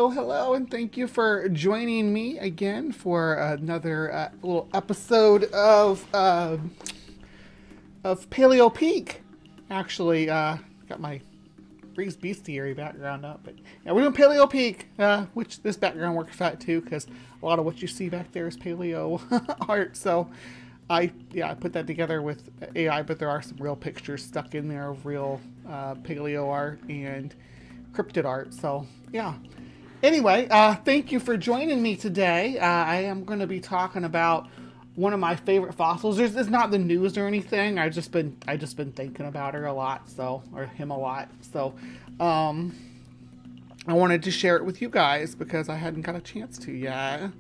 hello, and thank you for joining me again for another little episode of Paleo Peak. Actually, got my Breeze Bestiary background up, but yeah, we're doing Paleo Peak, which this background works out too, because a lot of what you see back there is paleo art. So I put that together with AI, but there are some real pictures stuck in there of real paleo art and cryptid art. So yeah. Anyway, thank you for joining me today. I am going to be talking about one of my favorite fossils. It's not the news or anything. I just been thinking about her a lot, or him a lot. So, I wanted to share it with you guys because I hadn't got a chance to yet.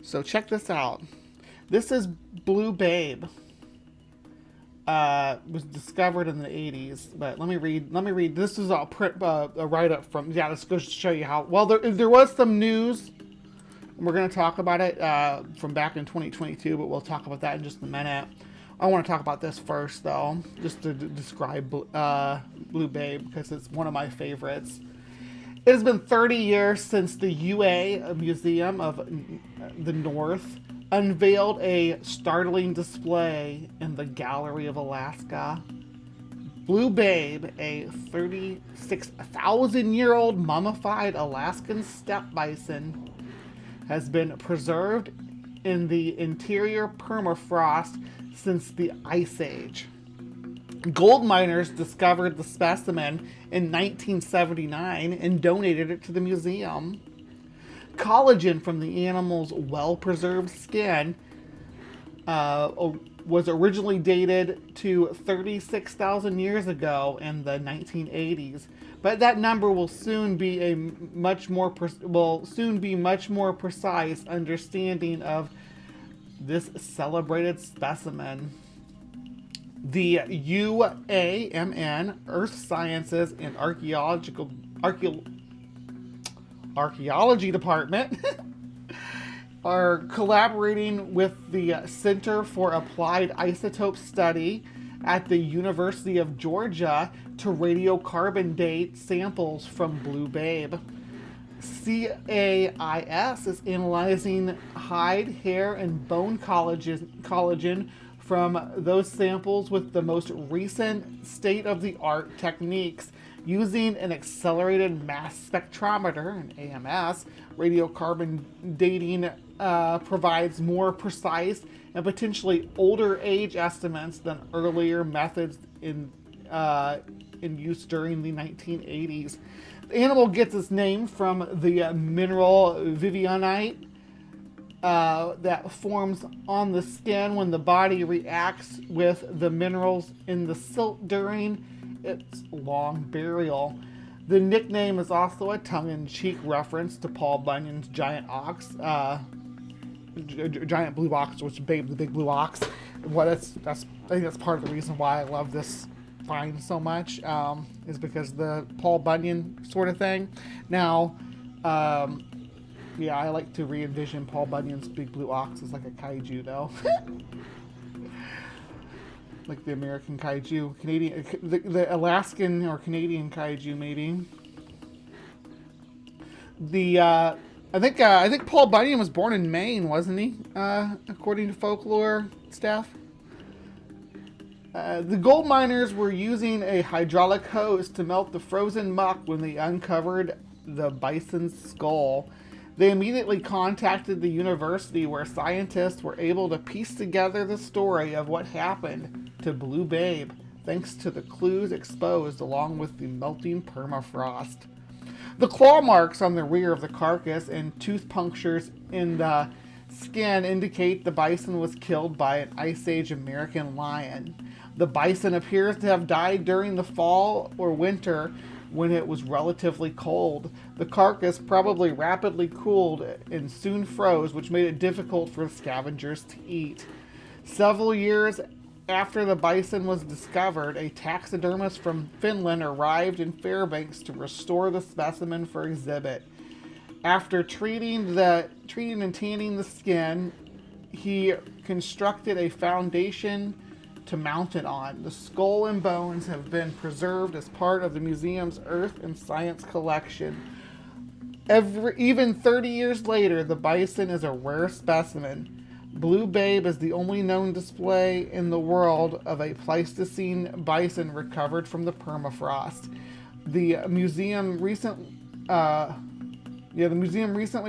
So check this out. This is Blue Babe. Was discovered in the 80s, but let me read. This is a write-up from, this goes to show you how, well, there was some news, and we're going to talk about it from back in 2022, but we'll talk about that in just a minute. I want to talk about this first, though, just to describe Blue Babe, because it's one of my favorites. It has been 30 years since the UA Museum of the North unveiled a startling display in the Gallery of Alaska. Blue Babe, a 36,000-year-old mummified Alaskan steppe bison, has been preserved in the interior permafrost since the Ice Age. Gold miners discovered the specimen in 1979 and donated it to the museum. Collagen from the animal's well-preserved skin was originally dated to 36,000 years ago in the 1980s, but that number will soon be much more precise understanding of this celebrated specimen. The UAMN, Earth Sciences and Archaeology Department are collaborating with the Center for Applied Isotope Study at the University of Georgia to radiocarbon date samples from Blue Babe. CAIS is analyzing hide, hair, and bone collagen from those samples with the most recent state-of-the-art techniques. Using an accelerated mass spectrometer, an AMS, radiocarbon dating provides more precise and potentially older age estimates than earlier methods in use during the 1980s. The animal gets its name from the mineral vivianite that forms on the skin when the body reacts with the minerals in the silt during its long burial. The nickname is also a tongue-in-cheek reference to Paul Bunyan's giant ox, giant blue ox, which is Babe the Big Blue Ox. I think that's part of the reason why I love this find so much, is because the Paul Bunyan sort of thing. Now, I like to re-envision Paul Bunyan's Big Blue Ox as like a kaiju, though. Like the American kaiju, Canadian, the Alaskan or Canadian kaiju, maybe. I think Paul Bunyan was born in Maine, wasn't he? According to folklore stuff. The gold miners were using a hydraulic hose to melt the frozen muck when they uncovered the bison's skull. They immediately contacted the university, where scientists were able to piece together the story of what happened to Blue Babe, thanks to the clues exposed along with the melting permafrost. The claw marks on the rear of the carcass and tooth punctures in the skin indicate the bison was killed by an Ice Age American lion. The bison appears to have died during the fall or winter when it was relatively cold. The carcass probably rapidly cooled and soon froze, which made it difficult for scavengers to eat. Several years after the bison was discovered, a taxidermist from Finland arrived in Fairbanks to restore the specimen for exhibit. After treating and tanning the skin, he constructed a foundation to mount it on. The skull and bones have been preserved as part of the museum's Earth and Science collection. Even 30 years later, the bison is a rare specimen. Blue Babe is the only known display in the world of a Pleistocene bison recovered from the permafrost. The museum recently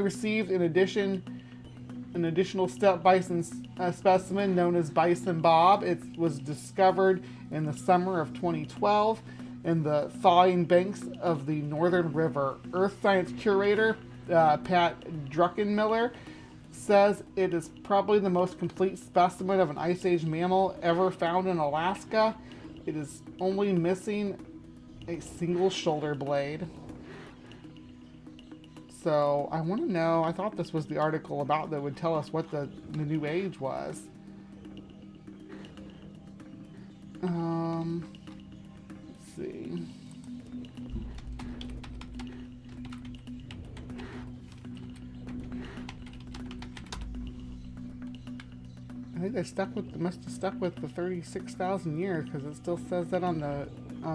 received an additional steppe bison specimen known as Bison Bob. It was discovered in the summer of 2012 in the thawing banks of the Northern River. Earth Science curator Pat Druckenmiller says it is probably the most complete specimen of an Ice Age mammal ever found in Alaska. It is only missing a single shoulder blade. So I want to know, I thought this was the article about that would tell us what the new age was. Let's see. I think they must have stuck with the 36,000 years, because it still says that on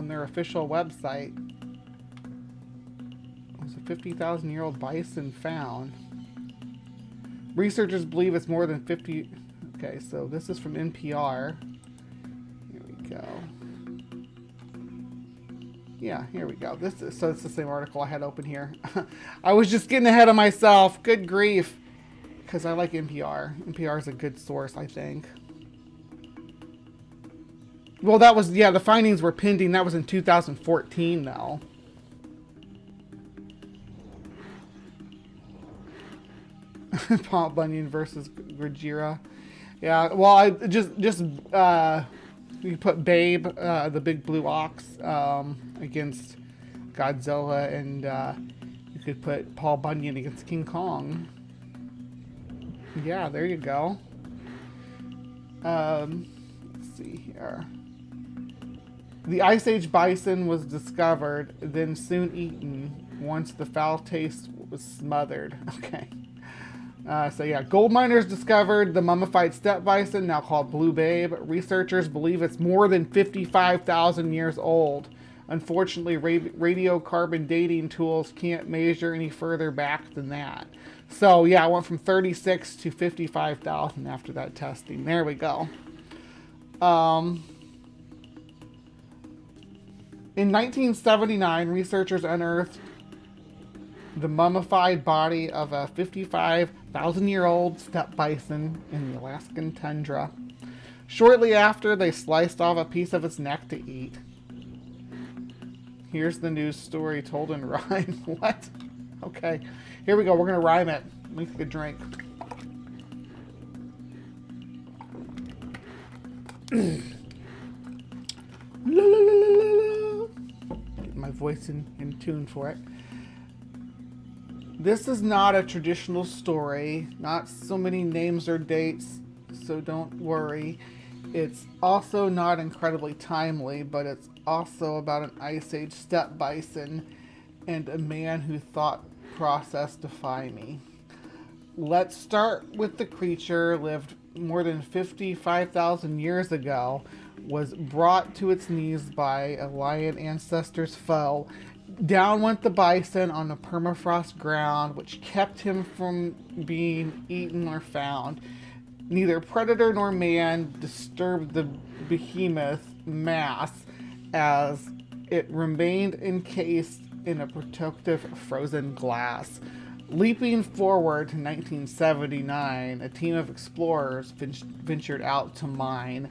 their official website. It was a 50,000-year-old bison found. Researchers believe it's more than 50. Okay, so this is from NPR. Here we go. Yeah, here we go. So it's the same article I had open here. I was just getting ahead of myself. Good grief. Because I like NPR. NPR is a good source, I think. Well, that was, the findings were pending. That was in 2014, though. Paul Bunyan versus Gojira. Yeah, well, I just you put Babe, the big blue ox, against Godzilla, and you could put Paul Bunyan against King Kong. Yeah, there you go. Let's see here. The Ice Age bison was discovered, then soon eaten once the foul taste was smothered. Okay. Gold miners discovered the mummified steppe bison, now called Blue Babe. Researchers believe it's more than 55,000 years old. Unfortunately, radiocarbon dating tools can't measure any further back than that. So, yeah, it went from 36 to 55,000 after that testing. There we go. In 1979, researchers unearthed the mummified body of a 55,000-year-old steppe bison in the Alaskan tundra. Shortly after, they sliced off a piece of its neck to eat. Here's the news story told in rhyme. What? Okay. Here we go. We're going to rhyme it. Let me take a drink. La, la, la, la, la. Get my voice in tune for it. This is not a traditional story. Not so many names or dates, so don't worry. It's also not incredibly timely, but it's also about an Ice Age steppe bison and a man who thought process defy me. Let's start with the creature lived more than 55,000 years ago, was brought to its knees by a lion ancestor's foe. Down went the bison on the permafrost ground, which kept him from being eaten or found. Neither predator nor man disturbed the behemoth mass as it remained encased in a protective frozen glass. Leaping forward to 1979, a team of explorers ventured out to mine.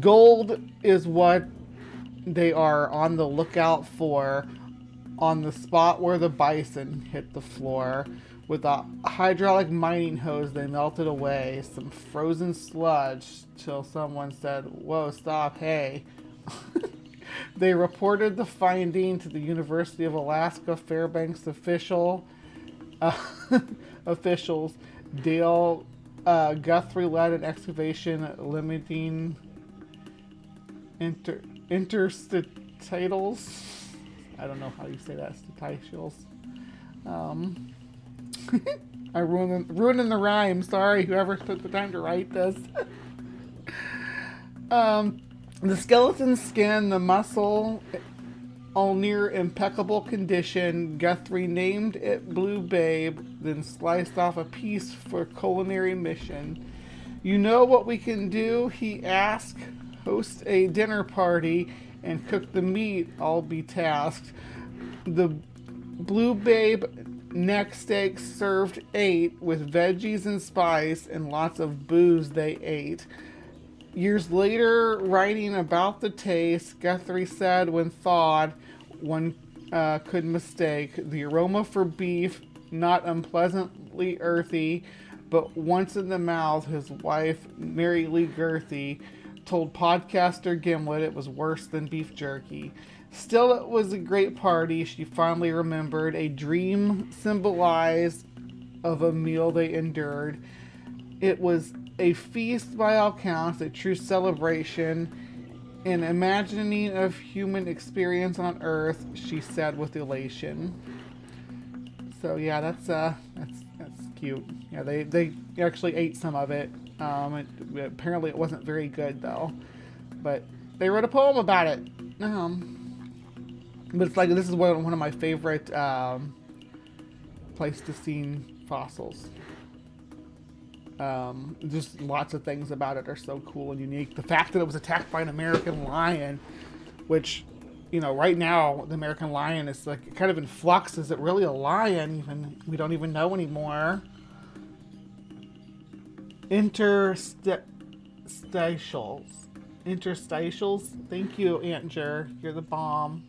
Gold is what they are on the lookout for on the spot where the bison hit the floor. With a hydraulic mining hose, they melted away some frozen sludge till someone said, "Whoa, stop, hey." They reported the finding to the University of Alaska Fairbanks officials. Dale Guthrie led an excavation limiting interstatals. I don't know how you say that. Statitials. I ruining the rhyme. Sorry, whoever took the time to write this. Um, the skeleton skin, the muscle, all near impeccable condition. Guthrie named it Blue Babe, then sliced off a piece for culinary mission. You know what we can do? He asked. Host a dinner party and cook the meat. I'll be tasked. The Blue Babe neck steak served 8 with veggies and spice and lots of booze they ate. Years later, writing about the taste, Guthrie said when thawed, one could mistake the aroma for beef, not unpleasantly earthy, but once in the mouth, his wife, Mary Lee Girthy, told podcaster Gimlet it was worse than beef jerky. Still, it was a great party. She fondly remembered a dream symbolized of a meal they endured. It was a feast by all counts, a true celebration, an imagining of human experience on Earth, she said with elation. So yeah, that's cute. Yeah, they actually ate some of it. Apparently it wasn't very good though, but they wrote a poem about it. But it's like, this is one of my favorite Pleistocene fossils. Just lots of things about it are so cool and unique. The fact that it was attacked by an American lion, which, you know, right now the American lion is like kind of in flux. Is it really a lion? Even we don't even know anymore. Interstitials. Thank you, Aunt Jer. You're the bomb.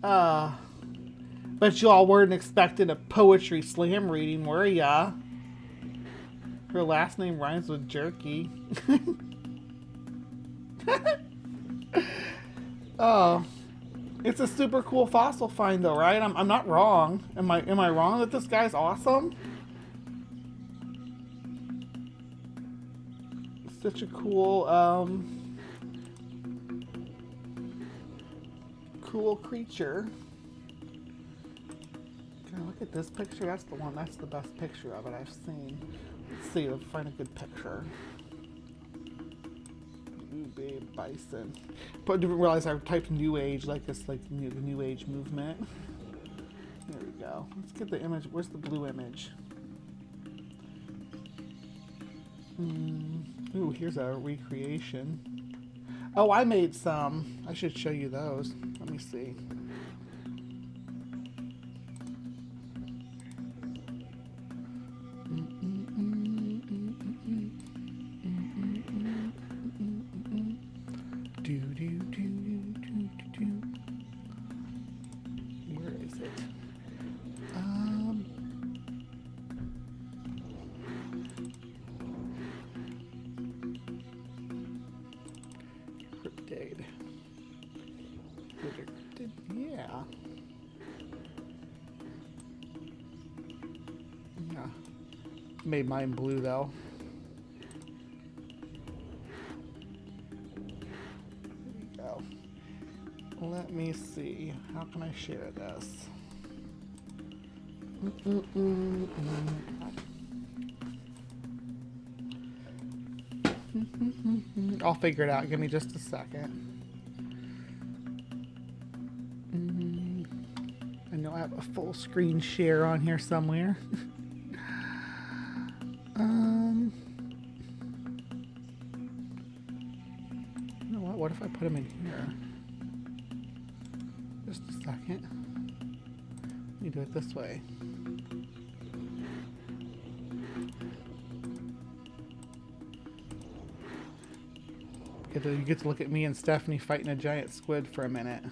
Bet you all weren't expecting a poetry slam reading, were ya? Her last name rhymes with jerky. Oh, it's a super cool fossil find, though, right? I'm not wrong. Am I wrong that this guy's awesome? Such a cool cool creature. Can I look at this picture? That's the one. That's the best picture of it I've seen. Let's see. Let's find a good picture. New Babe Bison. But I didn't realize I typed New Age like it's like the New Age movement. There we go. Let's get the image. Where's the blue image? Ooh, here's a recreation. Oh, I made some. I should show you those. Let me see. Where is it? Yeah. Yeah. Made mine blue though. There we go. Let me see. How can I share this? I'll figure it out. Give me just a second. I know I have a full screen share on here somewhere. You know what if I put them in here? Just a second. Let me do it this way. You get to look at me and Stephanie fighting a giant squid for a minute.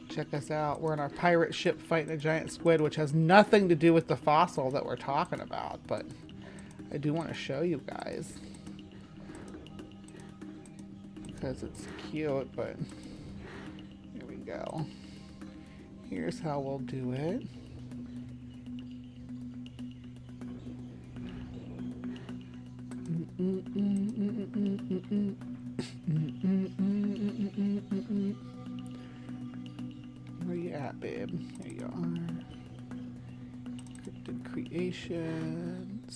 Check us out. We're on our pirate ship fighting a giant squid, which has nothing to do with the fossil that we're talking about, but I do want to show you guys because it's cute. But here we go. Here's how we'll do it. Where you at, babe? There you are. Cryptid Creations.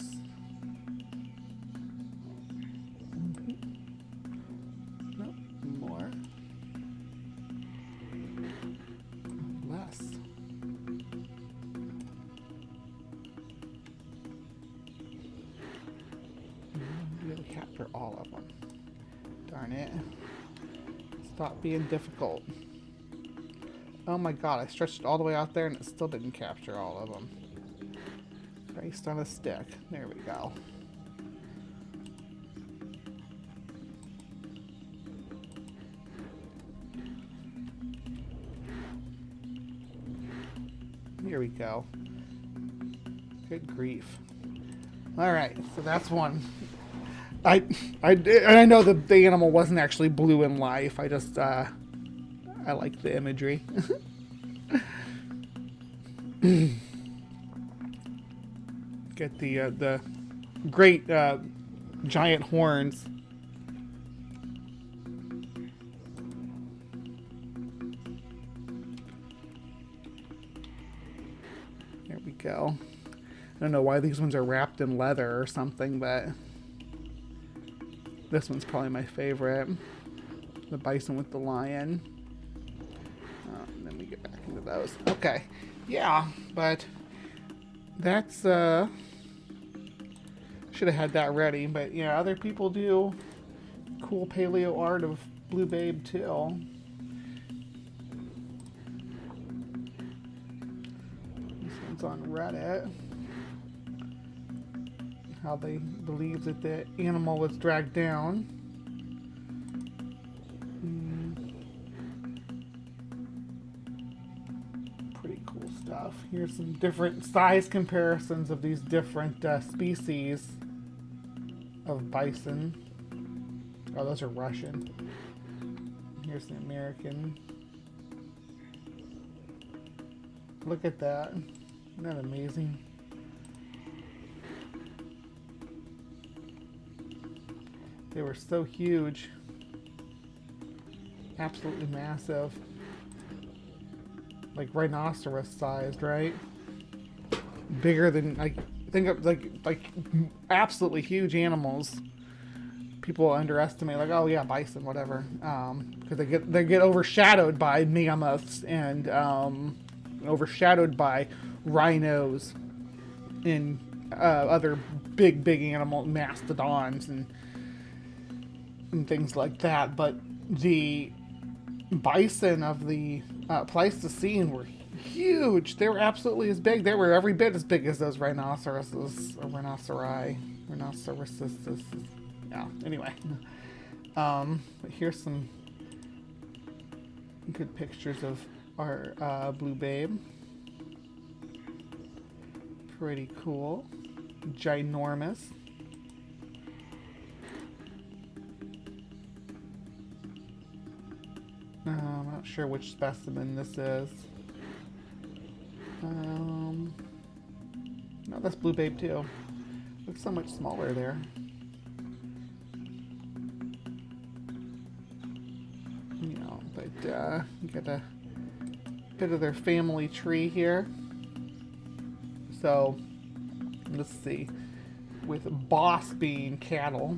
all of them. Darn it. Stop being difficult. Oh my god, I stretched it all the way out there and it still didn't capture all of them. Christ on a stick. There we go. Here we go. Good grief. Alright, so that's one. I know the animal wasn't actually blue in life. I just, I like the imagery. Get the great giant horns. There we go. I don't know why these ones are wrapped in leather or something, but this one's probably my favorite. The bison with the lion. And then we get back into those. Okay. Yeah, but that's, should have had that ready, but yeah, other people do cool paleo art of Blue Babe too. This one's on Reddit. How they believe that the animal was dragged down. Pretty cool stuff. Here's some different size comparisons of these different species of bison. Oh, those are Russian. Here's the American. Look at that. Isn't that amazing? They were so huge. Absolutely massive. Like rhinoceros sized, right? Bigger than, I think of like absolutely huge animals. People underestimate, like, oh yeah, bison, whatever. Because they get overshadowed by mammoths and overshadowed by rhinos and other big animal mastodons and things like that. But the bison of the Pleistocene were huge. They were absolutely as big. They were every bit as big as those rhinoceroses or rhinoceroses. Yeah, anyway. But here's some good pictures of our Blue Babe. Pretty cool. Ginormous. I'm not sure which specimen this is. No, that's Blue Babe too. Looks so much smaller there. You know, but you got a bit of their family tree here. So, let's see. With boss being cattle.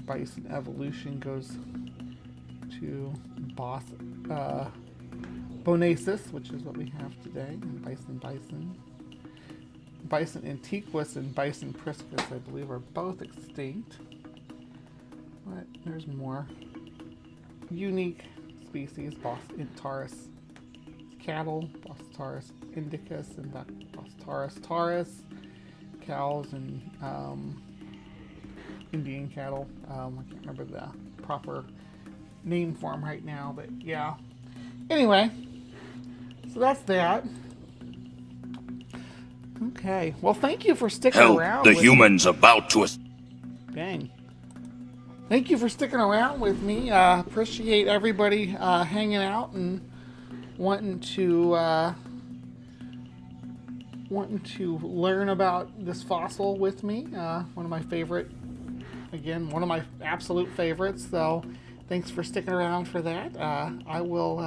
Bison evolution goes to boss bonasus, which is what we have today, and bison. Bison antiquus and bison priscus, I believe, are both extinct. But there's more unique species. Bos taurus cattle, Bos taurus indicus, and Bos taurus taurus cows, and Indian cattle. I can't remember the proper name for them right now, but yeah. Anyway, so that's that. Okay. Well, thank you for sticking around. The humans about to us. Dang. Thank you for sticking around with me. Appreciate everybody hanging out and wanting to learn about this fossil with me. One of my favorite. Again, one of my absolute favorites, so thanks for sticking around for that. I will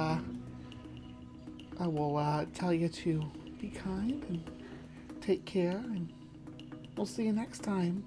tell you to be kind and take care, and we'll see you next time.